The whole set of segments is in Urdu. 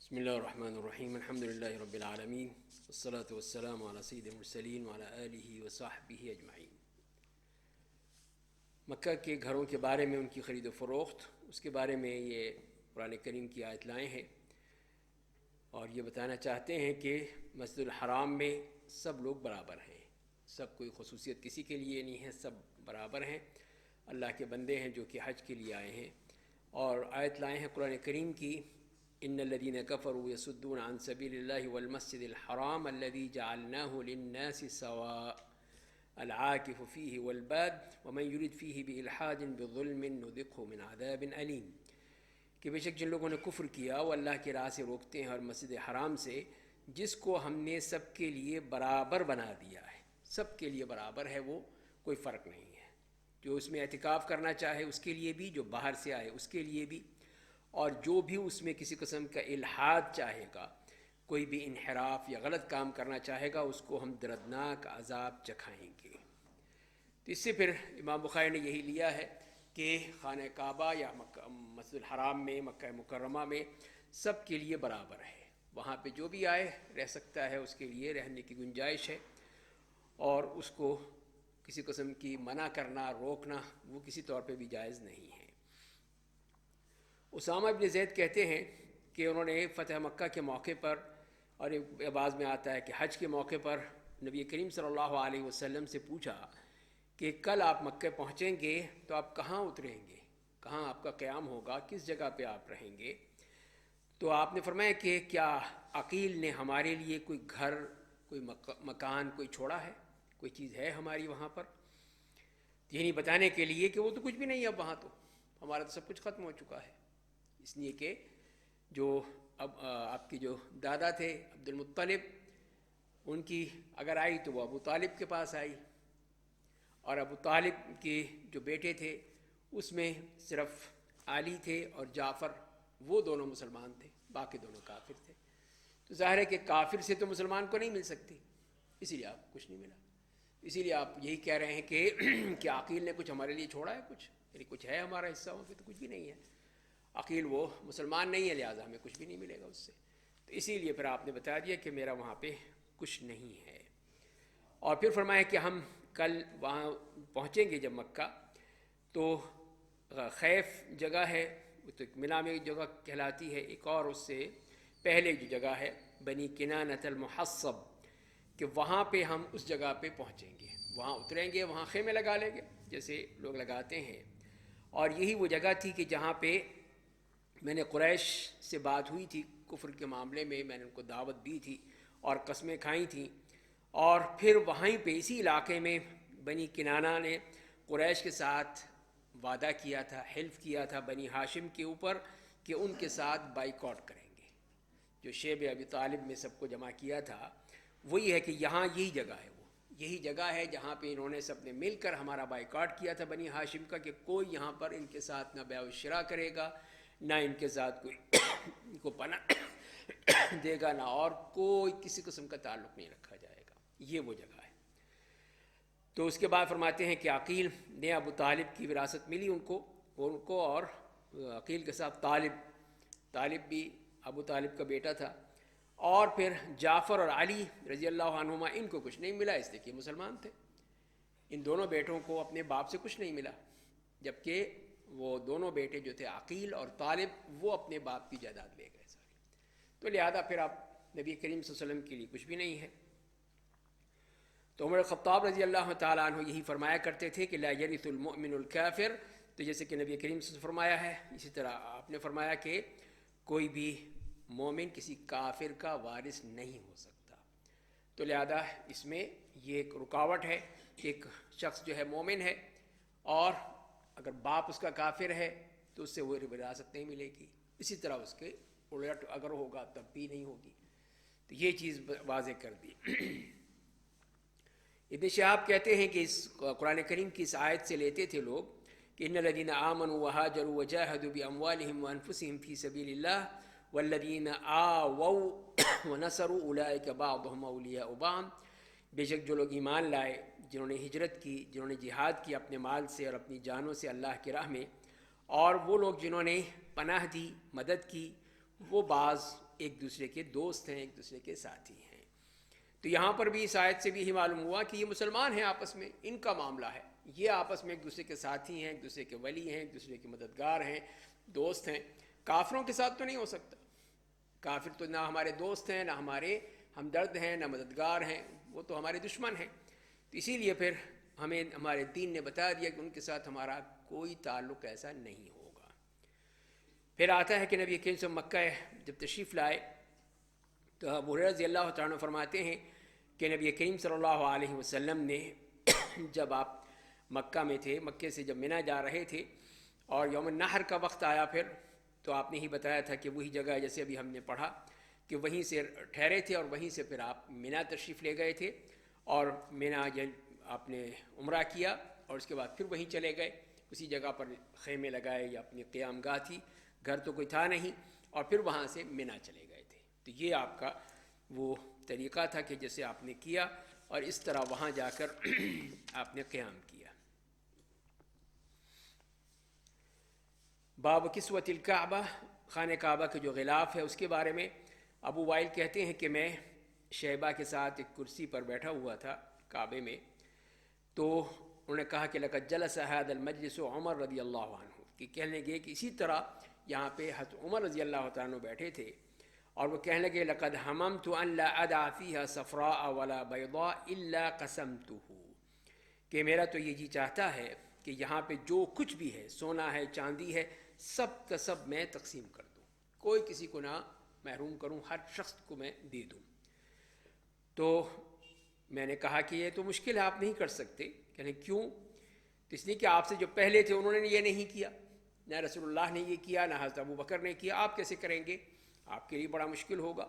بسم اللہ الرحمن الرحیم الحمد للہ رب العالمین والصلاة والسلام علی سید المرسلین وعلی آلہ وصحبہ اجمعین۔ مکہ کے گھروں کے بارے میں، ان کی خرید و فروخت، اس کے بارے میں یہ قرآن کریم کی آیت لائیں ہیں، اور یہ بتانا چاہتے ہیں کہ مسجد الحرام میں سب لوگ برابر ہیں، سب کوئی خصوصیت کسی کے لیے نہیں ہے، سب برابر ہیں، اللہ کے بندے ہیں جو کہ حج کے لیے آئے ہیں۔ اور آیت لائیں ہیں قرآن کریم کی، ان الذين كفروا يصدون عن سبيل الله والمسجد الحرام الذي جعلناه للناس سواء العاكف فيه والباد ومن يرد فيه بإلحاد بظلم نذقه من عذاب أليم، کہ بے شک جن لوگوں نے کفر کیا وہ اللہ کی راہ سے روکتے ہیں اور مسجد حرام سے، جس کو ہم نے سب کے لیے برابر بنا دیا ہے، سب کے لیے برابر ہے، وہ کوئی فرق نہیں ہے، جو اس میں اعتکاف کرنا چاہے اس کے لیے بھی، جو باہر سے آئے اس کے لیے بھی، اور جو بھی اس میں کسی قسم کا الحاد چاہے گا، کوئی بھی انحراف یا غلط کام کرنا چاہے گا، اس کو ہم دردناک عذاب چکھائیں گے۔ تو اس سے پھر امام بخاری نے یہی لیا ہے کہ خانہ کعبہ یا مسجد الحرام میں، مکہ مکرمہ میں سب کے لیے برابر ہے، وہاں پہ جو بھی آئے رہ سکتا ہے، اس کے لیے رہنے کی گنجائش ہے، اور اس کو کسی قسم کی منع کرنا، روکنا، وہ کسی طور پہ بھی جائز نہیں ہے۔ اسامہ بن زید کہتے ہیں کہ انہوں نے فتح مکہ کے موقع پر، اور ایک بعض میں آتا ہے کہ حج کے موقع پر، نبی کریم صلی اللہ علیہ وسلم سے پوچھا کہ کل آپ مکہ پہنچیں گے تو آپ کہاں اتریں گے، کہاں آپ کا قیام ہوگا، کس جگہ پہ آپ رہیں گے؟ تو آپ نے فرمایا کہ کیا عقیل نے ہمارے لیے کوئی گھر، کوئی مکان کوئی چھوڑا ہے، کوئی چیز ہے ہماری وہاں پر؟ یعنی بتانے کے لیے کہ وہ تو کچھ بھی نہیں ہے، اب وہاں تو ہمارا تو سب کچھ ختم ہو چکا ہے، اس لیے کہ جو اب آپ کے جو دادا تھے عبد المطلب، ان کی اگر آئی تو وہ ابو طالب کے پاس آئی، اور ابو طالب کے جو بیٹے تھے اس میں صرف علی تھے اور جعفر، وہ دونوں مسلمان تھے، باقی دونوں کافر تھے۔ تو ظاہر ہے کہ کافر سے تو مسلمان کو نہیں مل سکتی، اسی لیے آپ کو کچھ نہیں ملا، اسی لیے آپ یہی کہہ رہے ہیں کہ کیا عقیل نے کچھ ہمارے لیے چھوڑا ہے، کچھ یعنی کچھ ہے ہمارا حصہ؟ وہاں پہ تو کچھ بھی نہیں ہے، عقیل وہ مسلمان نہیں ہے، لہٰذا ہمیں کچھ بھی نہیں ملے گا اس سے۔ تو اسی لیے پھر آپ نے بتا دیا کہ میرا وہاں پہ کچھ نہیں ہے۔ اور پھر فرمایا کہ ہم کل وہاں پہنچیں گے جب مکہ، تو خیف جگہ ہے، وہ تو منا میں جگہ کہلاتی ہے، ایک اور اس سے پہلے جو جگہ ہے بنی کنانۃ المحصب، کہ وہاں پہ ہم اس جگہ پہ پہنچیں گے، وہاں اتریں گے، وہاں خیمے لگا لیں گے جیسے لوگ لگاتے ہیں۔ اور یہی وہ جگہ تھی کہ جہاں پہ میں نے قریش سے بات ہوئی تھی کفر کے معاملے میں، میں نے ان کو دعوت دی تھی اور قسمیں کھائی تھیں، اور پھر وہیں پہ اسی علاقے میں بنی کنانہ نے قریش کے ساتھ وعدہ کیا تھا، حلف کیا تھا بنی ہاشم کے اوپر کہ ان کے ساتھ بائیکاٹ کریں گے۔ جو شیب ابی طالب میں سب کو جمع کیا تھا، وہی ہے کہ یہاں یہی جگہ ہے، وہ یہی جگہ ہے جہاں پہ انہوں نے سب نے مل کر ہمارا بائیکاٹ کیا تھا بنی ہاشم کا، کہ کوئی یہاں پر ان کے ساتھ نہ بیع و شراء کرے گا، نہ ان کے ساتھ کوئی ان کو پناہ دے گا، نہ اور کوئی کسی قسم کا تعلق نہیں رکھا جائے گا، یہ وہ جگہ ہے۔ تو اس کے بعد فرماتے ہیں کہ عقیل نے ابو طالب کی وراثت ملی ان کو، اور عقیل کے ساتھ طالب بھی ابو طالب کا بیٹا تھا، اور پھر جعفر اور علی رضی اللہ عنہما، ان کو کچھ نہیں ملا، اس لیے کہ مسلمان تھے، ان دونوں بیٹوں کو اپنے باپ سے کچھ نہیں ملا، جبکہ وہ دونوں بیٹے جو تھے عقیل اور طالب، وہ اپنے باپ کی جائیداد لے گئے سارے، تو لہذا پھر اب نبی کریم صلی اللہ علیہ وسلم کے لیے کچھ بھی نہیں ہے۔ تو عمر خطاب رضی اللہ تعالیٰ عنہ یہی فرمایا کرتے تھے کہ لا یرث المؤمن الکافر، تو جیسے کہ نبی کریم صلی اللہ علیہ وسلم نے فرمایا ہے، اسی طرح آپ نے فرمایا کہ کوئی بھی مومن کسی کافر کا وارث نہیں ہو سکتا۔ تو لہذا اس میں یہ ایک رکاوٹ ہے کہ ایک شخص جو ہے مومن ہے، اور اگر باپ اس کا کافر ہے تو اس سے وہ وراثت نہیں ملے گی، اسی طرح اس کے الٹ اگر ہوگا تب بھی نہیں ہوگی، تو یہ چیز واضح کر دی۔ ابن شہاب کہتے ہیں کہ اس قرآن کریم کی اس آیت سے لیتے تھے لوگ کہ ان الذین آمنوا وہاجروا وجاہدوا باموالہم وانفسہم فی سبیل اللہ والذین آووا ونصروا اولئک بعضهم اولیاء بعض، بے شک جو لوگ ایمان لائے، جنہوں نے ہجرت کی، جنہوں نے جہاد کی اپنے مال سے اور اپنی جانوں سے اللہ کی راہ میں، اور وہ لوگ جنہوں نے پناہ دی، مدد کی، وہ بعض ایک دوسرے کے دوست ہیں، ایک دوسرے کے ساتھی ہیں۔ تو یہاں پر بھی اس آیت سے بھی یہی معلوم ہوا کہ یہ مسلمان ہیں، آپس میں ان کا معاملہ ہے، یہ آپس میں ایک دوسرے کے ساتھی ہیں، ایک دوسرے کے ولی ہیں، ایک دوسرے کے مددگار ہیں، دوست ہیں۔ کافروں کے ساتھ تو نہیں ہو سکتا، کافر تو نہ ہمارے دوست ہیں، نہ ہمارے ہمدرد ہیں، نہ مددگار ہیں، وہ تو ہمارے دشمن ہیں۔ تو اسی لیے پھر ہمیں ہمارے دین نے بتا دیا کہ ان کے ساتھ ہمارا کوئی تعلق ایسا نہیں ہوگا۔ پھر آتا ہے کہ نبی کریم صلی اللہ علیہ وسلم مکہ جب تشریف لائے تو ابو ہریرہ رضی اللہ تعالیٰ عنہ فرماتے ہیں کہ نبی کریم صلی اللہ علیہ وسلم نے جب آپ مکہ میں تھے، مکے سے جب منی جا رہے تھے اور یوم النحر کا وقت آیا پھر، تو آپ نے ہی بتایا تھا کہ وہی جگہ جیسے ابھی ہم نے پڑھا کہ وہیں سے ٹھہرے تھے اور وہیں سے پھر آپ منی تشریف لے گئے تھے، اور منی آپ نے عمرہ کیا اور اس کے بعد پھر وہیں چلے گئے، اسی جگہ پر خیمے لگائے یا اپنی قیام گاہ تھی، گھر تو کوئی تھا نہیں، اور پھر وہاں سے منی چلے گئے تھے۔ تو یہ آپ کا وہ طریقہ تھا کہ جیسے آپ نے کیا، اور اس طرح وہاں جا کر آپ نے قیام کیا۔ باب کسوت الکعبہ، خانہ کعبہ کے جو غلاف ہے اس کے بارے میں ابو وائل کہتے ہیں کہ میں شیبہ کے ساتھ ایک کرسی پر بیٹھا ہوا تھا کعبے میں، تو انہوں نے کہا کہ لقد جلس هذا المجلس عمر رضی اللہ عنہ، کہ کہنے لگے کہ اسی طرح یہاں پہ حضرت عمر رضی اللہ تعالیٰ عنہ بیٹھے تھے، اور وہ کہنے لگے لقد حممت ان لا ادع فيها صفراء ولا بيضاء الا قسمته، کہ میرا تو یہ جی چاہتا ہے کہ یہاں پہ جو کچھ بھی ہے، سونا ہے، چاندی ہے، سب کا سب میں تقسیم کر دوں، کوئی کسی کو نہ محروم کروں، ہر شخص کو میں دے دوں۔ تو میں نے کہا کہ یہ تو مشکل ہے، آپ نہیں کر سکتے۔ کہنے کیوں؟ تو اس لیے کہ آپ سے جو پہلے تھے انہوں نے یہ نہیں کیا، نہ رسول اللہ نے یہ کیا، نہ حضرت ابو بکر نے کیا، آپ کیسے کریں گے؟ آپ کے لیے بڑا مشکل ہوگا۔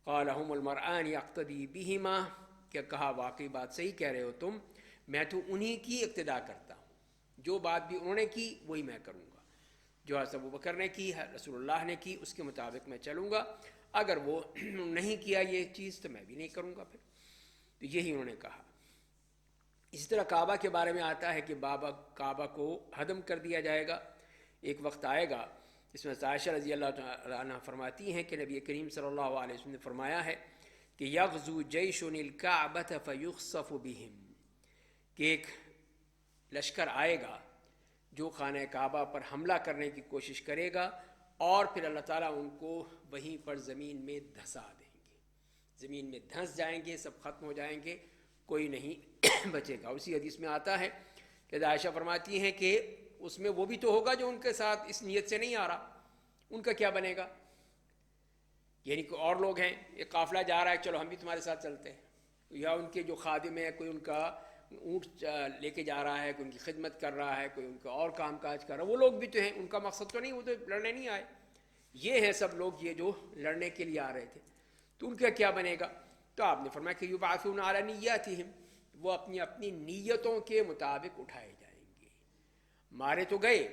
قال هم المرآن اقتدی بہما، کیا کہا واقعی بات صحیح کہہ رہے ہو تم، میں تو انہی کی اقتدا کرتا ہوں، جو بات بھی انہوں نے کی وہی میں کروں گا، جو حضرت ابو بکر نے کی، رسول اللہ نے کی، اس کے مطابق میں چلوں گا، اگر وہ نہیں کیا یہ چیز تو میں بھی نہیں کروں گا۔ پھر تو یہی انہوں نے کہا۔ اسی طرح کعبہ کے بارے میں آتا ہے کہ کعبہ کو ہدم کر دیا جائے گا، ایک وقت آئے گا۔ اس میں عائشہ رضی اللہ تعالیٰ عنہ فرماتی ہیں کہ نبی کریم صلی اللہ علیہ وسلم نے فرمایا ہے کہ یغزو جیش الکعبۃ فیخسف بہم، کہ ایک لشکر آئے گا جو خانہ کعبہ پر حملہ کرنے کی کوشش کرے گا، اور پھر اللہ تعالیٰ ان کو وہیں پر زمین میں دھسا دیں گے، زمین میں دھنس جائیں گے، سب ختم ہو جائیں گے، کوئی نہیں بچے گا۔ اسی حدیث میں آتا ہے کہ عائشہ فرماتی ہیں کہ اس میں وہ بھی تو ہوگا جو ان کے ساتھ اس نیت سے نہیں آ رہا، ان کا کیا بنے گا؟ یعنی کہ اور لوگ ہیں، ایک قافلہ جا رہا ہے، چلو ہم بھی تمہارے ساتھ چلتے ہیں، یا ان کے جو خادم ہیں، کوئی ان کا اونٹ لے کے جا رہا ہے، کوئی ان کی خدمت کر رہا ہے، کوئی ان کا اور کام کاج کر رہا ہے، وہ لوگ بھی تو ہیں، ان کا مقصد تو نہیں، وہ تو لڑنے نہیں آئے، یہ ہیں سب لوگ یہ جو لڑنے کے لیے آ رہے تھے، تو ان کا کیا بنے گا؟ تو آپ نے فرمایا کہ یبعثون علی نیاتہم، وہ اپنی اپنی نیتوں کے مطابق اٹھائے جائیں گے، مارے تو گئے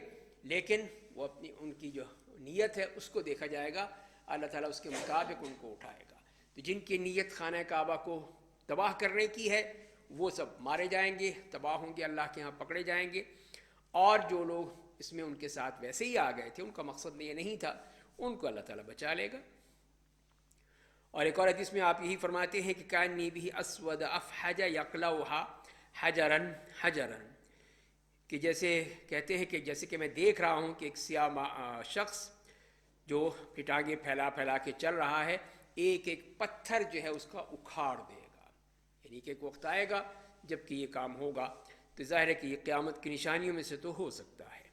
لیکن وہ اپنی ان کی جو نیت ہے اس کو دیکھا جائے گا، اللہ تعالیٰ اس کے مطابق ان کو اٹھائے گا۔ تو جن کی نیت خانہ کعبہ کو تباہ کرنے کی ہے وہ سب مارے جائیں گے، تباہ ہوں گے، اللہ کے ہاں پکڑے جائیں گے، اور جو لوگ اس میں ان کے ساتھ ویسے ہی آ گئے تھے، ان کا مقصد میں یہ نہیں تھا، ان کو اللہ تعالیٰ بچا لے گا۔ اور ایک اور حدیث میں آپ یہی فرماتے ہیں کہ کانی بھی اسود افحج یقلعھا حجرا حجرا، کہ جیسے کہتے ہیں کہ جیسے کہ میں دیکھ رہا ہوں کہ ایک سیاہ شخص جو پٹانگیں پھیلا پھیلا کے چل رہا ہے، ایک ایک پتھر جو ہے اس کا اکھاڑ دے گا، یعنی کہ ایک وقت آئے گا جب کہ یہ کام ہوگا۔ تو ظاہر ہے کہ یہ قیامت کی نشانیوں میں سے تو ہو سکتا ہے۔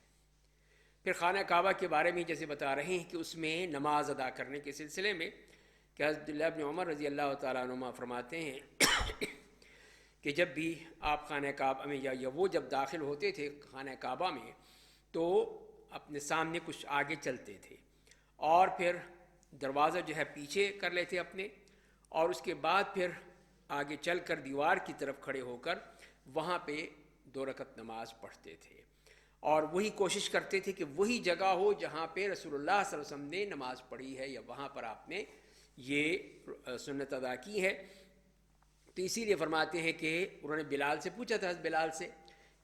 پھر خانہ کعبہ کے بارے میں جیسے بتا رہے ہیں کہ اس میں نماز ادا کرنے کے سلسلے میں کہ حضرت عبداللہ بن عمر رضی اللہ تعالیٰ عنہما فرماتے ہیں کہ جب بھی آپ خانہ کعبہ میں یا وہ جب داخل ہوتے تھے خانہ کعبہ میں تو اپنے سامنے کچھ آگے چلتے تھے، اور پھر دروازہ جو ہے پیچھے کر لیتے اپنے، اور اس کے بعد پھر آگے چل کر دیوار کی طرف کھڑے ہو کر وہاں پہ 2 رکعت نماز پڑھتے تھے، اور وہی کوشش کرتے تھے کہ وہی جگہ ہو جہاں پہ رسول اللہ صلی اللہ علیہ وسلم نے نماز پڑھی ہے، یا وہاں پر آپ نے یہ سنت ادا کی ہے۔ تو اسی لیے فرماتے ہیں کہ انہوں نے بلال سے پوچھا تھا، بلال سے،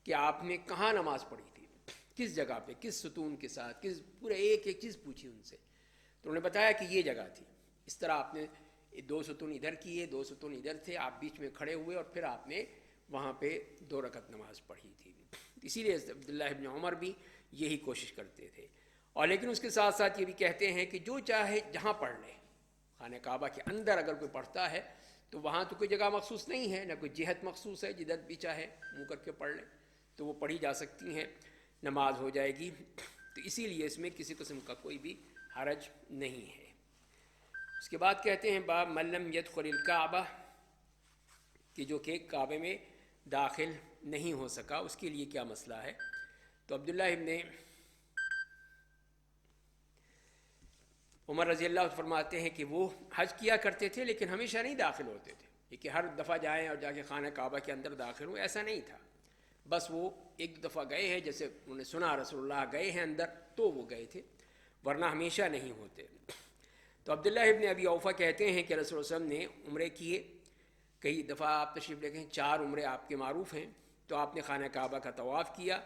کہ آپ نے کہاں نماز پڑھی تھی، کس جگہ پہ، کس ستون کے ساتھ، کس پورے ایک ایک چیز پوچھی ان سے۔ تو انہوں نے بتایا کہ یہ جگہ تھی، اس طرح آپ نے 2 ستون ادھر کیے، 2 ستون ادھر تھے، آپ بیچ میں کھڑے ہوئے اور پھر آپ نے وہاں پہ 2 رکعت نماز پڑھی تھی. اسی لیے عبداللہ ابن عمر بھی یہی کوشش کرتے تھے. اور لیکن اس کے ساتھ ساتھ یہ بھی کہتے ہیں کہ جو چاہے جہاں پڑھ لے، خانہ کعبہ کے اندر اگر کوئی پڑھتا ہے تو وہاں تو کوئی جگہ مخصوص نہیں ہے، نہ کوئی جہت مخصوص ہے، جدھر بھی چاہے منہ کر کے پڑھ لیں تو وہ پڑھی جا سکتی ہیں، نماز ہو جائے گی. تو اسی لیے اس میں کسی قسم کا کوئی بھی حرج نہیں ہے. اس کے بعد کہتے ہیں باب من لم يدخل الکعبہ، کہ جو کہ کعبے میں داخل نہیں ہو سکا، اس کے لیے کیا مسئلہ ہے. تو عبداللہ ابن عمر رضی اللہ عنہ فرماتے ہیں کہ وہ حج کیا کرتے تھے لیکن ہمیشہ نہیں داخل ہوتے تھے، یہ کہ ہر دفعہ جائیں اور جا کے خانہ کعبہ کے اندر داخل ہوں، ایسا نہیں تھا. بس وہ ایک دفعہ گئے ہیں، جیسے انہوں نے سنا رسول اللہ گئے ہیں اندر تو وہ گئے تھے، ورنہ ہمیشہ نہیں ہوتے. تو عبداللہ ابن ابی اوفا کہتے ہیں کہ رسول اللہ صلی اللہ علیہ وسلم نے عمرے کیے، کئی دفعہ آپ تشریف لے گئے، 4 عمرے آپ کے معروف ہیں. تو آپ نے خانہ کعبہ کا طواف کیا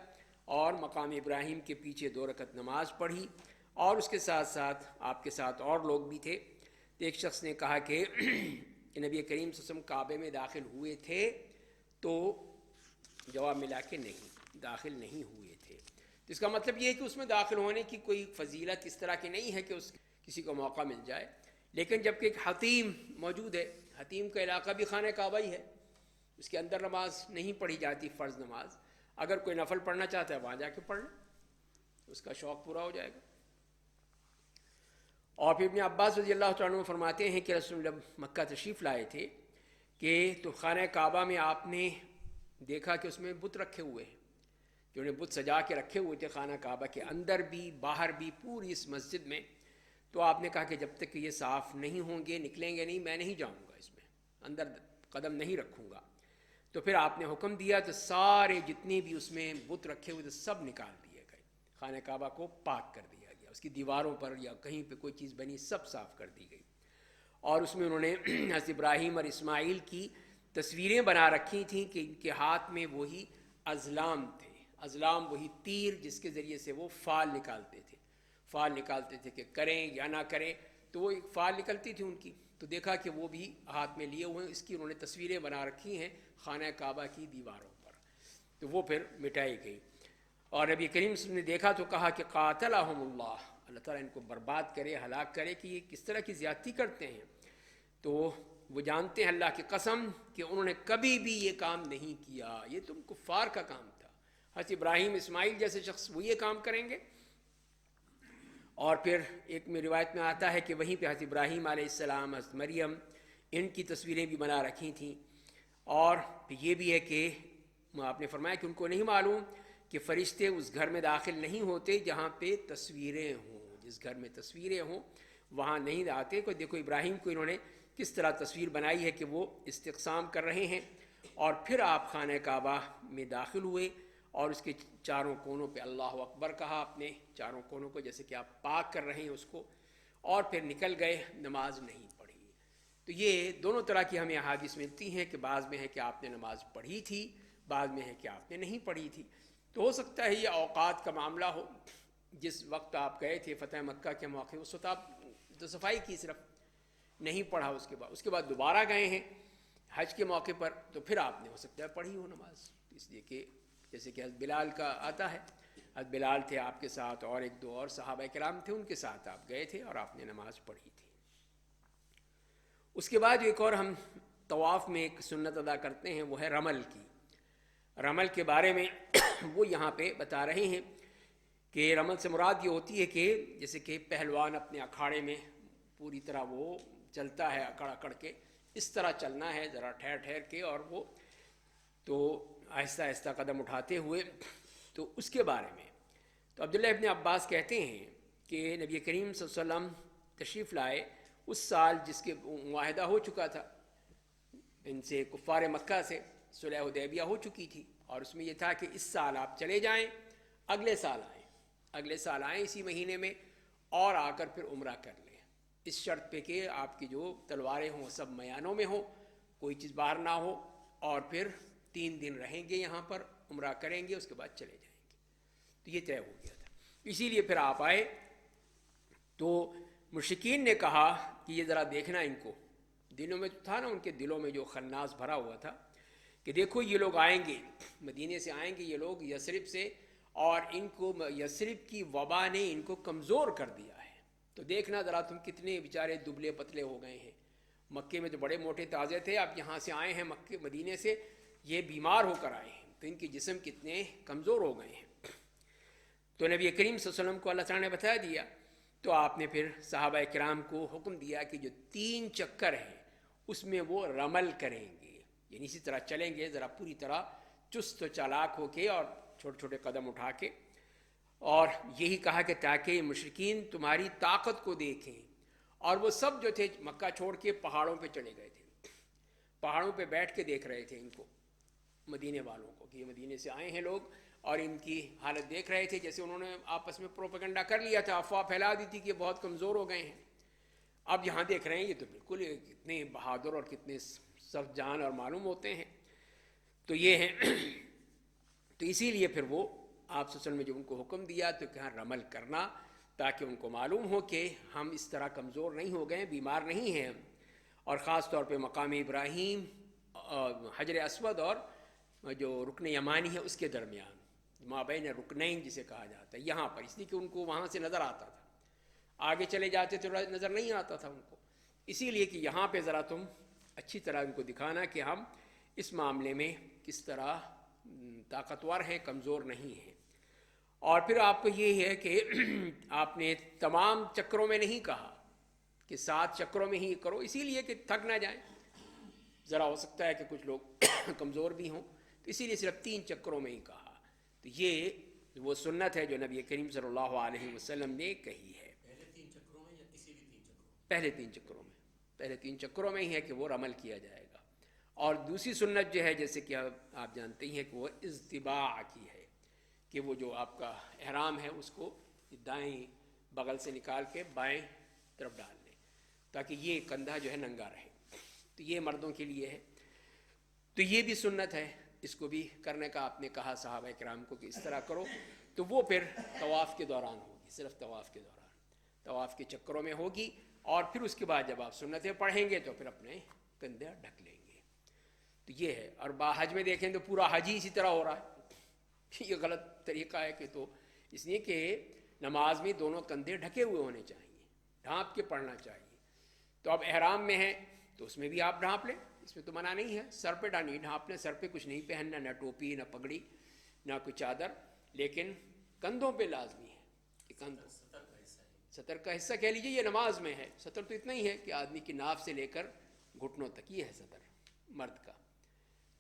اور مقام ابراہیم کے پیچھے 2 رکعت نماز پڑھی، اور اس کے ساتھ ساتھ آپ کے ساتھ اور لوگ بھی تھے. ایک شخص نے کہا کہ نبی کریم صلی اللہ علیہ وسلم کعبے میں داخل ہوئے تھے، تو جواب ملا کہ نہیں، داخل نہیں ہوئے تھے. تو اس کا مطلب یہ ہے کہ اس میں داخل ہونے کی کوئی فضیلت اس طرح کی نہیں ہے کہ اس کسی کو موقع مل جائے. لیکن جبکہ ایک حتیم موجود ہے، حتیم کا علاقہ بھی خانہ کعبہ ہی ہے، اس کے اندر نماز نہیں پڑھی جاتی، فرض نماز. اگر کوئی نفل پڑھنا چاہتا ہے وہاں جا کے پڑھ لے، اس کا شوق پورا ہو جائے گا. اور پھر ابن عباس رضی اللہ عنہ فرماتے ہیں کہ رسول اللہ جب مکہ تشریف لائے تھے کہ تو خانہ کعبہ میں آپ نے دیکھا کہ اس میں بت رکھے ہوئے ہیں، جو انہیں بت سجا کے رکھے ہوئے تھے خانہ کعبہ کے اندر بھی باہر بھی پوری اس مسجد میں. تو آپ نے کہا کہ جب تک کہ یہ صاف نہیں ہوں گے، نکلیں گے نہیں، میں نہیں جاؤں گا، اس میں اندر قدم نہیں رکھوں گا. تو پھر آپ نے حکم دیا تو سارے جتنے بھی اس میں بت رکھے ہوئے تھے سب نکال دیے گئے، خانہ کعبہ کو پاک کر دیا گیا، اس کی دیواروں پر یا کہیں پہ کوئی چیز بنی سب صاف کر دی گئی. اور اس میں انہوں نے حضرت ابراہیم اور اسماعیل کی تصویریں بنا رکھی تھیں کہ ان کے ہاتھ میں وہی ازلام تھے، ازلام وہی تیر جس کے ذریعے سے وہ فال نکالتے تھے، فال نکالتے تھے کہ کریں یا نہ کریں، تو وہ ایک فال نکلتی تھی ان کی. تو دیکھا کہ وہ بھی ہاتھ میں لیے ہوئے ہیں، اس کی انہوں نے تصویریں بنا رکھی ہیں خانہ کعبہ کی دیواروں پر. تو وہ پھر مٹائی گئی. اور نبی کریم صلی اللہ علیہ وسلم نے دیکھا تو کہا کہ قاتلہم اللہ، اللہ تعالیٰ ان کو برباد کرے، ہلاک کرے کہ یہ کس طرح کی زیادتی کرتے ہیں. تو وہ جانتے ہیں اللہ کی قسم کہ انہوں نے کبھی بھی یہ کام نہیں کیا، یہ تم کفار کا کام تھا. حضرت ابراہیم اسماعیل جیسے شخص وہ یہ کام کریں گے. اور پھر ایک میں روایت میں آتا ہے کہ وہیں پہ حضرت ابراہیم علیہ السلام، حضرت مریم، ان کی تصویریں بھی بنا رکھی تھیں. اور یہ بھی ہے کہ آپ نے فرمایا کہ ان کو نہیں معلوم کہ فرشتے اس گھر میں داخل نہیں ہوتے جہاں پہ تصویریں ہوں، جس گھر میں تصویریں ہوں وہاں نہیں آتے. کوئی دیکھو ابراہیم کو انہوں نے کس طرح تصویر بنائی ہے کہ وہ استقسام کر رہے ہیں، اور پھر آپ خانہ کعبہ میں داخل ہوئے اور اس کے چاروں کونوں پہ اللہ اکبر کہا آپ نے، چاروں کونوں کو جیسے کہ آپ پاک کر رہے ہیں اس کو، اور پھر نکل گئے، نماز نہیں پڑھی. تو یہ دونوں طرح کی ہمیں احادیث ملتی ہیں کہ بعض میں ہے کہ آپ نے نماز پڑھی تھی، بعض میں ہے کہ آپ نے نہیں پڑھی تھی. تو ہو سکتا ہے یہ اوقات کا معاملہ ہو، جس وقت آپ گئے تھے فتح مکہ کے موقع، اس وقت آپ تو صفائی کی، صرف نہیں پڑھا. اس کے بعد دوبارہ گئے ہیں حج کے موقع پر، تو پھر آپ نے ہو سکتا ہے پڑھی ہو نماز. اس لیے کہ جیسے کہ حضرت بلال کا آتا ہے، حضرت بلال تھے آپ کے ساتھ اور 1-2 اور صحابہ کرام تھے، ان کے ساتھ آپ گئے تھے اور آپ نے نماز پڑھی تھی. اس کے بعد ایک اور ہم طواف میں ایک سنت ادا کرتے ہیں، وہ ہے رمل کی. رمل کے بارے میں وہ یہاں پہ بتا رہے ہیں کہ رمل سے مراد یہ ہوتی ہے کہ جیسے کہ پہلوان اپنے اکھاڑے میں پوری طرح وہ چلتا ہے اکڑ اکڑ کے، اس طرح چلنا ہے ذرا ٹھہر ٹھہر کے، اور وہ تو آہستہ آہستہ قدم اٹھاتے ہوئے. تو اس کے بارے میں تو عبداللہ ابن عباس کہتے ہیں کہ نبی کریم صلی اللہ علیہ وسلم تشریف لائے اس سال جس کے معاہدہ ہو چکا تھا ان سے، کفار مکہ سے صلح حدیبیہ ہو چکی تھی، اور اس میں یہ تھا کہ اس سال آپ چلے جائیں، اگلے سال آئیں اسی مہینے میں، اور آ کر پھر عمرہ کر لیں، اس شرط پہ کہ آپ کی جو تلواریں ہوں سب میانوں میں ہوں، کوئی چیز باہر نہ ہو، اور پھر 3 دن رہیں گے یہاں پر، عمرہ کریں گے، اس کے بعد چلے جائیں گے. تو یہ طے ہو گیا تھا. اسی لیے پھر آپ آئے. تو مشرکین نے کہا کہ یہ ذرا دیکھنا ان کو، دلوں میں تو تھا نا، ان کے دلوں میں جو خناس بھرا ہوا تھا کہ دیکھو یہ لوگ آئیں گے، مدینے سے آئیں گے یہ لوگ یثرب سے، اور ان کو یثرب کی وبا نے ان کو کمزور کر دیا ہے، تو دیکھنا ذرا تم کتنے بیچارے دبلے پتلے ہو گئے ہیں، مکے میں تو بڑے موٹے تازے تھے، اب یہاں سے آئے ہیں مکے مدینے سے، یہ بیمار ہو کر آئے ہیں، تو ان کے جسم کتنے کمزور ہو گئے ہیں۔ تو نبی کریم صلی اللہ علیہ وسلم کو اللہ تعالیٰ نے بتا دیا، تو آپ نے پھر صحابہ کرام کو حکم دیا کہ جو 3 چکر ہیں اس میں وہ رمل کریں گے، یعنی اسی طرح چلیں گے ذرا پوری طرح چست و چالاک ہو کے اور چھوٹے چھوٹے قدم اٹھا کے، اور یہی کہا کہ تاکہ مشرکین تمہاری طاقت کو دیکھیں، اور وہ سب جو تھے مکہ چھوڑ کے پہاڑوں پہ چلے گئے تھے، پہاڑوں پہ بیٹھ کے دیکھ رہے تھے ان کو، مدینے والوں کو، کہ یہ مدینے سے آئے ہیں لوگ، اور ان کی حالت دیکھ رہے تھے، جیسے انہوں نے آپس میں پروپیگنڈا کر لیا تھا، افواہ پھیلا دی تھی کہ یہ بہت کمزور ہو گئے ہیں، اب یہاں دیکھ رہے ہیں یہ تو بالکل کتنے بہادر اور کتنے سخت جان اور معلوم ہوتے ہیں، تو یہ ہیں تو اسی لیے پھر وہ آپ صلی اللہ علیہ وسلم نے جو ان کو حکم دیا تو کہ رمل کرنا، تاکہ ان کو معلوم ہو کہ ہم اس طرح کمزور نہیں ہو گئے، بیمار نہیں ہیں، اور خاص طور پہ مقام ابراہیم، حجر اسود اور جو رکن یمانی ہے اس کے درمیان، مابین رکنین جسے کہا جاتا ہے، یہاں پر، اس لیے کہ ان کو وہاں سے نظر آتا تھا، آگے چلے جاتے تو نظر نہیں آتا تھا ان کو، اسی لیے کہ یہاں پہ ذرا تم اچھی طرح ان کو دکھانا کہ ہم اس معاملے میں کس طرح طاقتور ہیں، کمزور نہیں ہیں۔ اور پھر آپ کو یہ ہے کہ آپ نے تمام چکروں میں نہیں کہا کہ 7 چکروں میں ہی کرو، اسی لیے کہ تھک نہ جائیں، ذرا ہو سکتا ہے کہ کچھ لوگ کمزور بھی ہوں، تو اسی لیے صرف 3 چکروں میں ہی کہا، تو یہ وہ سنت ہے جو نبی کریم صلی اللہ علیہ وسلم نے کہی ہے۔ پہلے 3 چکروں میں یا کسی بھی 3 چکروں؟ پہلے 3 چکروں میں، پہلے 3 چکروں میں ہی ہے کہ وہ رمل کیا جائے گا، اور دوسری سنت جو ہے جیسے کہ آپ جانتے ہی ہیں کہ وہ اضطباع کی ہے، کہ وہ جو آپ کا احرام ہے اس کو دائیں بغل سے نکال کے بائیں طرف ڈال لیں، تاکہ یہ کندھا جو ہے ننگا رہے، تو یہ مردوں کے لیے ہے، تو یہ بھی سنت ہے، اس کو بھی کرنے کا آپ نے کہا صحابہ کرام کو کہ اس طرح کرو، تو وہ پھر طواف کے دوران ہوگی، صرف طواف کے دوران، طواف کے چکروں میں ہوگی، اور پھر اس کے بعد جب آپ سنتیں پڑھیں گے تو پھر اپنے کندھے ڈھک لیں گے، تو یہ ہے۔ اور حج میں دیکھیں تو پورا حج ہی اسی طرح ہو رہا ہے، یہ غلط طریقہ ہے، کہ تو اس لیے کہ نماز میں دونوں کندھے ڈھکے ہوئے ہونے چاہیے، ڈھانپ کے پڑھنا چاہیے، تو اب احرام میں ہے تو اس میں بھی آپ ڈھانپ لیں، اس میں تو منع نہیں ہے، سر پہ نہیں ڈھانپ لیں، سر پہ کچھ نہیں پہننا، نہ ٹوپی نہ پگڑی نہ کوئی چادر، لیکن کندھوں پہ لازمی ہے کہ کندھوں، سطر کا حصہ کہہ لیجیے، یہ نماز میں ہے، سطر تو اتنا ہی ہے کہ آدمی کی ناف سے لے کر گھٹنوں تک، یہ ہے سطر مرد کا،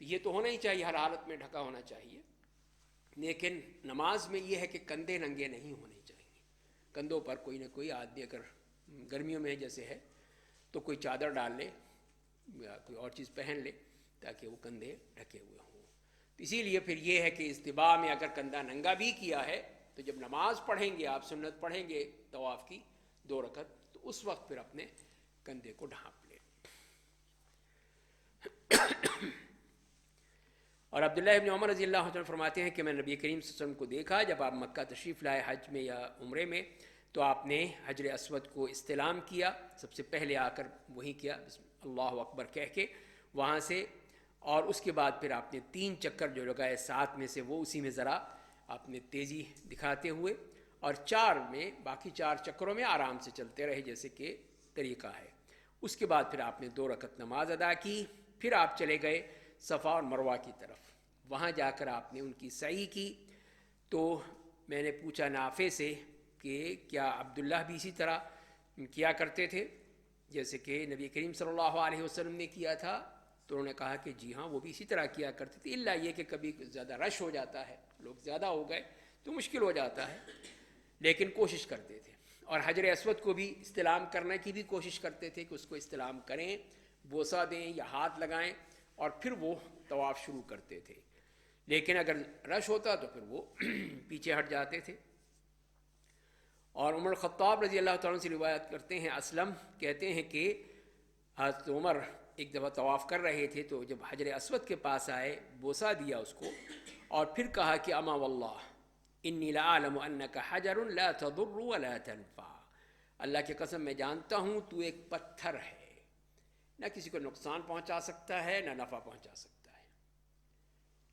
تو یہ تو ہونا ہی چاہیے، ہر حالت میں ڈھکا ہونا چاہیے، لیکن نماز میں یہ ہے کہ کندھے ننگے نہیں ہونے چاہیے، کندھوں پر کوئی نہ کوئی آدمی اگر گرمیوں میں جیسے ہے تو کوئی چادر ڈال لے یا کوئی اور چیز پہن لے تاکہ وہ کندھے ڈھکے ہوئے ہوں، اسی لیے پھر یہ ہے کہ استباع میں اگر کندھا ننگا بھی کیا ہے تو جب نماز پڑھیں گے آپ، سنت پڑھیں گے طواف کی 2 رکعت، تو اس وقت پھر اپنے کندھے کو ڈھانپ لیں۔ اور عبداللہ ابن عمر رضی اللہ عنہ فرماتے ہیں کہ میں نبی کریم صلی اللہ علیہ وسلم کو دیکھا جب آپ مکہ تشریف لائے حج میں یا عمرے میں، تو آپ نے حجر اسود کو استلام کیا، سب سے پہلے آ کر وہی کیا اللہ اکبر کہہ کے وہاں سے، اور اس کے بعد پھر آپ نے 3 چکر جو لگائے 7 میں سے، وہ اسی میں ذرا آپ نے تیزی دکھاتے ہوئے، اور 4 میں باقی 4 چکروں میں آرام سے چلتے رہے جیسے کہ طریقہ ہے، اس کے بعد پھر آپ نے 2 رکعت نماز ادا کی، پھر آپ چلے گئے صفا اور مروہ کی طرف، وہاں جا کر آپ نے ان کی سعی کی، تو میں نے پوچھا نافع سے کہ کیا عبداللہ بھی اسی طرح کیا کرتے تھے جیسے کہ نبی کریم صلی اللہ علیہ وسلم نے کیا تھا، تو انہوں نے کہا کہ جی ہاں وہ بھی اسی طرح کیا کرتے تھے، الا یہ کہ کبھی زیادہ رش ہو جاتا ہے، لوگ زیادہ ہو گئے تو مشکل ہو جاتا ہے، لیکن کوشش کرتے تھے، اور حجر اسود کو بھی استلام کرنے کی بھی کوشش کرتے تھے کہ اس کو استلام کریں، بوسہ دیں یا ہاتھ لگائیں، اور پھر وہ طواف شروع کرتے تھے، لیکن اگر رش ہوتا تو پھر وہ پیچھے ہٹ جاتے تھے۔ اور عمر الخطاب رضی اللہ تعالیٰ سے روایت کرتے ہیں، اسلم کہتے ہیں کہ حضرت عمر ایک دفعہ طواف کر رہے تھے، تو جب حجر اسود کے پاس آئے بوسہ دیا اس کو، اور پھر کہا کہ اما واللہ انی لأعلم انک حجر لا تضر ولا تنفع، اللہ کی قسم میں جانتا ہوں تو ایک پتھر ہے، نہ کسی کو نقصان پہنچا سکتا ہے نہ نفع پہنچا سکتا ہے،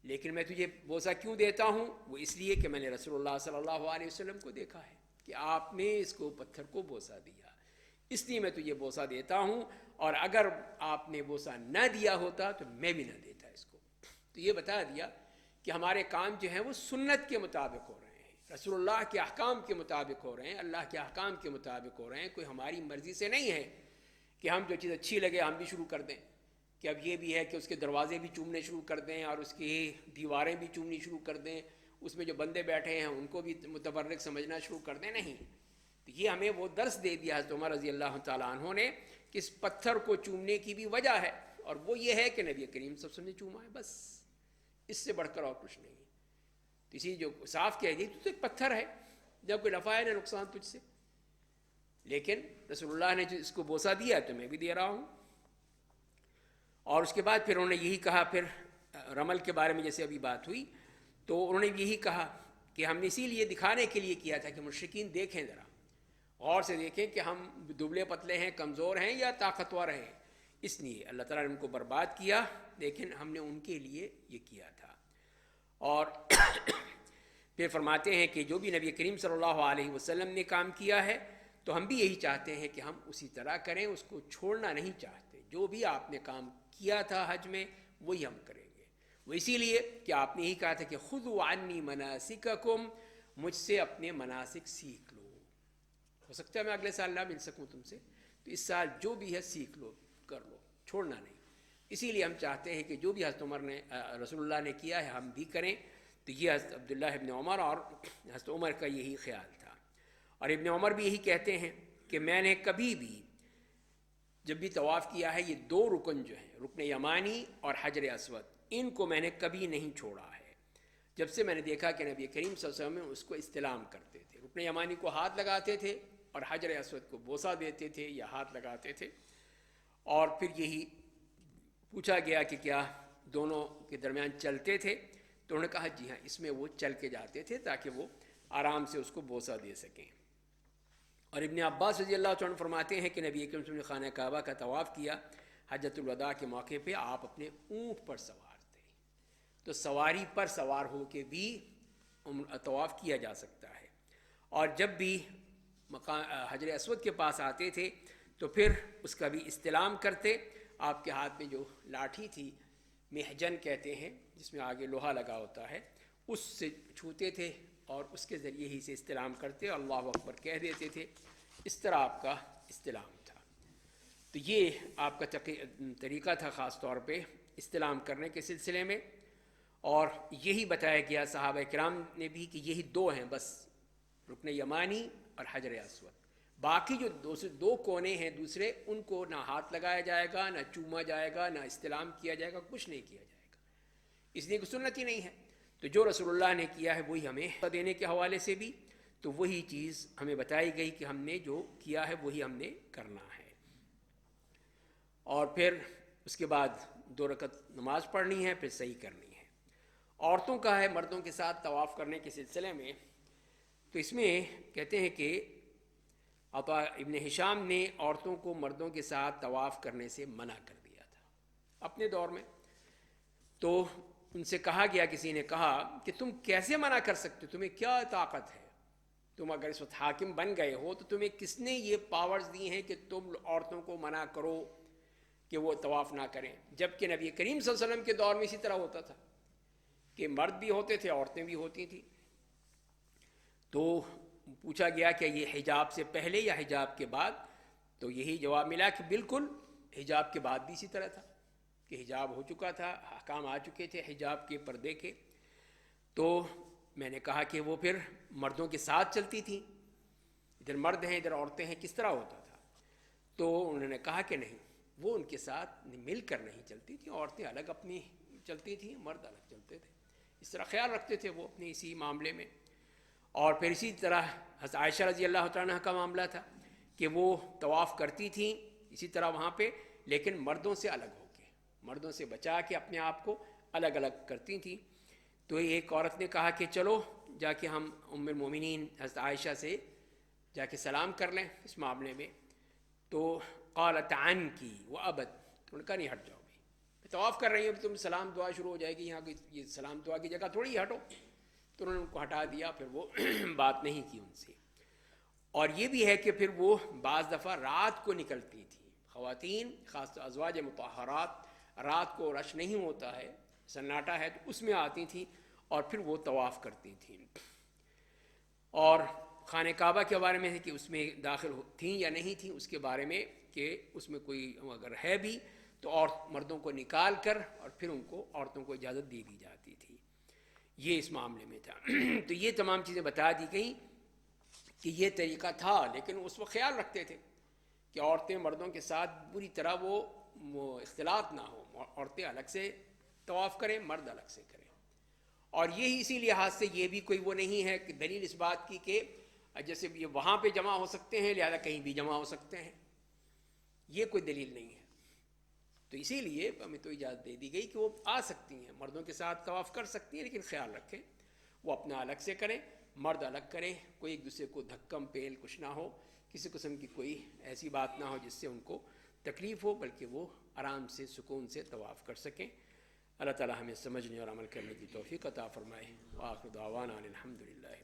لیکن میں تجھے بوسہ کیوں دیتا ہوں؟ وہ اس لیے کہ میں نے رسول اللہ صلی اللہ علیہ وسلم کو دیکھا ہے کہ آپ نے اس کو پتھر کو بوسہ دیا، اس لیے میں تجھے بوسہ دیتا ہوں، اور اگر آپ نے بوسہ نہ دیا ہوتا تو میں بھی نہ دیتا اس کو۔ تو یہ بتا دیا کہ ہمارے کام جو ہیں وہ سنت کے مطابق ہو رہے ہیں، رسول اللہ کے احکام کے مطابق ہو رہے ہیں، اللہ کے احکام کے مطابق ہو رہے ہیں، کوئی ہماری مرضی سے نہیں ہے کہ ہم جو چیز اچھی لگے ہم بھی شروع کر دیں، کہ اب یہ بھی ہے کہ اس کے دروازے بھی چومنے شروع کر دیں اور اس کی دیواریں بھی چومنی شروع کر دیں، اس میں جو بندے بیٹھے ہیں ان کو بھی متبرک سمجھنا شروع کر دیں، نہیں۔ تو یہ ہمیں وہ درس دے دیا حضرت عمر رضی اللہ تعالیٰ عنہ نے کہ اس پتھر کو چومنے کی بھی وجہ ہے، اور وہ یہ ہے کہ نبی کریم صلی اللہ علیہ وسلم نے چوما ہے، بس اس سے بڑھ کر اور کچھ نہیں ہے۔ تو اسی جو صاف کہہ دی تو ایک پتھر ہے، جب کوئی نفع ہے نہ نقصان تجھ سے، لیکن رسول اللہ نے جو اس کو بوسہ دیا تو میں بھی دے رہا ہوں۔ اور اس کے بعد پھر انہوں نے یہی کہا، پھر رمل کے بارے میں جیسے ابھی بات ہوئی تو انہوں نے یہی کہا کہ ہم نے اسی لیے دکھانے کے لیے کیا تھا کہ مشرکین دیکھیں، ذرا غور سے دیکھیں کہ ہم دبلے پتلے ہیں، کمزور ہیں یا طاقتور ہیں، اس لیے اللہ تعالیٰ نے ان کو برباد کیا، لیکن ہم نے ان کے لیے یہ کیا تھا۔ اور پھر فرماتے ہیں کہ جو بھی نبی کریم صلی اللہ علیہ وسلم نے کام کیا ہے تو ہم بھی یہی چاہتے ہیں کہ ہم اسی طرح کریں، اس کو چھوڑنا نہیں چاہتے، جو بھی آپ نے کام کیا تھا حج میں وہی ہم کریں گے۔ وہ اسی لیے کہ آپ نے یہی کہا تھا کہ خذوا عنی مناسککم، مجھ سے اپنے مناسک سیکھ لو، ہو سکتا ہے میں اگلے سال نہ مل سکوں تم سے، تو اس سال جو بھی ہے سیکھ لو، کر لو، چھوڑنا نہیں۔ اسی لیے ہم چاہتے ہیں کہ جو بھی حضرت عمر نے رسول اللہ نے کیا ہے ہم بھی کریں۔ تو یہ حضرت عبداللہ ابن عمر اور حضرت عمر کا یہی خیال تھا، اور ابن عمر بھی یہی کہتے ہیں کہ میں نے کبھی بھی جب بھی طواف کیا ہے، یہ دو رکن جو ہیں، رکن یمانی اور حجر اسود، ان کو میں نے کبھی نہیں چھوڑا ہے، جب سے میں نے دیکھا کہ نبی کریم صلی اللہ علیہ وسلم اس کو استلام کرتے تھے، رکن یمانی کو ہاتھ لگاتے تھے اور حجر اسود کو بوسہ دیتے تھے یا ہاتھ لگاتے تھے۔ اور پھر یہی پوچھا گیا کہ کیا دونوں کے درمیان چلتے تھے، تو انہوں نے کہا جی ہاں، اس میں وہ چل کے جاتے تھے تاکہ وہ آرام سے اس کو بوسہ دے سکیں۔ اور ابن عباس رضی اللہ عنہ فرماتے ہیں کہ نبی کریم صلی اللہ علیہ وسلم نے خانہ کعبہ کا طواف کیا حجۃ الوداع کے موقع پہ، آپ اپنے اونٹ پر سوار تھے، تو سواری پر سوار ہو کے بھی طواف کیا جا سکتا ہے۔ اور جب بھی حجر اسود کے پاس آتے تھے تو پھر اس کا بھی استلام کرتے، آپ کے ہاتھ میں جو لاٹھی تھی، محجن کہتے ہیں، جس میں آگے لوہا لگا ہوتا ہے، اس سے چھوتے تھے اور اس کے ذریعے ہی سے استلام کرتے، اللہ اکبر کہہ دیتے تھے، اس طرح آپ کا استلام تھا۔ تو یہ آپ کا طریقہ تھا خاص طور پہ استلام کرنے کے سلسلے میں، اور یہی بتایا گیا صحابہ کرام نے بھی کہ یہی دو ہیں بس، رکن یمانی اور حجر اسود، باقی جو دو کونے ہیں دوسرے، ان کو نہ ہاتھ لگایا جائے گا، نہ چوما جائے گا، نہ استلام کیا جائے گا، کچھ نہیں کیا جائے گا، اس لیے کوئی سنت ہی نہیں ہے۔ تو جو رسول اللہ نے کیا ہے وہی ہمیں دینے کے حوالے سے بھی تو وہی چیز ہمیں بتائی گئی کہ ہم نے جو کیا ہے وہی ہم نے کرنا ہے۔ اور پھر اس کے بعد 2 رکعت نماز پڑھنی ہے، پھر صحیح کرنی ہے۔ عورتوں کا ہے مردوں کے ساتھ طواف کرنے کے سلسلے میں، تو اس میں کہتے ہیں کہ عطا ابن ہشام نے عورتوں کو مردوں کے ساتھ طواف کرنے سے منع کر دیا تھا اپنے دور میں۔ تو ان سے کہا گیا، کسی نے کہا کہ تم کیسے منع کر سکتے، تمہیں کیا طاقت ہے، تم اگر اس وقت حاکم بن گئے ہو تو تمہیں کس نے یہ پاورز دی ہیں کہ تم عورتوں کو منع کرو کہ وہ طواف نہ کریں، جبکہ نبی کریم صلی اللہ علیہ وسلم کے دور میں اسی طرح ہوتا تھا کہ مرد بھی ہوتے تھے، عورتیں بھی ہوتی تھیں۔ تو پوچھا گیا کہ یہ حجاب سے پہلے یا حجاب کے بعد، تو یہی جواب ملا کہ بالکل حجاب کے بعد بھی اسی طرح تھا کہ حجاب ہو چکا تھا، احکام آ چکے تھے حجاب کے، پردے کے۔ تو میں نے کہا کہ وہ پھر مردوں کے ساتھ چلتی تھیں، ادھر مرد ہیں ادھر عورتیں ہیں، کس طرح ہوتا تھا؟ تو انہوں نے کہا کہ نہیں، وہ ان کے ساتھ مل کر نہیں چلتی تھیں، عورتیں الگ اپنی چلتی تھیں، مرد الگ چلتے تھے، اس طرح خیال رکھتے تھے وہ اپنے اسی معاملے میں۔ اور پھر اسی طرح حضرت عائشہ رضی اللہ عنہا کا معاملہ تھا کہ وہ طواف کرتی تھیں اسی طرح وہاں پہ، لیکن مردوں سے الگ ہو کے، مردوں سے بچا کے اپنے آپ کو الگ الگ کرتی تھیں۔ تو ایک عورت نے کہا کہ چلو جا کے ہم ام المومنین حضرت عائشہ سے جا کے سلام کر لیں اس معاملے میں. تو قالت عنکی وابت، انہوں نے کہا نہیں ہٹ جاؤ بھائی، طواف کر رہی ہیں تم، سلام دعا شروع ہو جائے گی یہاں کی، یہ سلام دعا کی جگہ تھوڑی ہٹو. تو انہوں نے ان کو ہٹا دیا، پھر وہ بات نہیں کی ان سے. اور یہ بھی ہے کہ پھر وہ بعض دفعہ رات کو نکلتی تھیں خواتین، خاص طور ازواج مطہرات، رات کو رش نہیں ہوتا ہے، سناٹا ہے، تو اس میں آتی تھیں اور پھر وہ طواف کرتی تھیں. اور خانہ کعبہ کے بارے میں ہے کہ اس میں داخل تھیں یا نہیں تھیں، اس کے بارے میں کہ اس میں کوئی اگر ہے بھی تو مردوں کو نکال کر اور پھر ان کو عورتوں کو اجازت دے دی جاتی تھی. یہ اس معاملے میں تھا. تو یہ تمام چیزیں بتا دی گئیں کہ یہ طریقہ تھا، لیکن اس وقت خیال رکھتے تھے کہ عورتیں مردوں کے ساتھ بری طرح وہ اختلاط نہ ہو، عورتیں الگ سے طواف کریں، مرد الگ سے کریں. اور یہی اسی لحاظ سے یہ بھی کوئی وہ نہیں ہے کہ دلیل اس بات کی کہ جیسے یہ وہاں پہ جمع ہو سکتے ہیں لہذا کہیں بھی جمع ہو سکتے ہیں، یہ کوئی دلیل نہیں ہے. تو اسی لیے ہمیں تو اجازت دے دی گئی کہ وہ آ سکتی ہیں، مردوں کے ساتھ طواف کر سکتی ہیں، لیکن خیال رکھیں وہ اپنا الگ سے کریں، مرد الگ کریں، کوئی ایک دوسرے کو دھکم پیل کچھ نہ ہو، کسی قسم کی کوئی ایسی بات نہ ہو جس سے ان کو تکلیف ہو، بلکہ وہ آرام سے سکون سے طواف کر سکیں. اللہ تعالی ہمیں سمجھنے اور عمل کرنے کی توفیق عطا فرمائے. وآخر دعوانا الحمدللہ.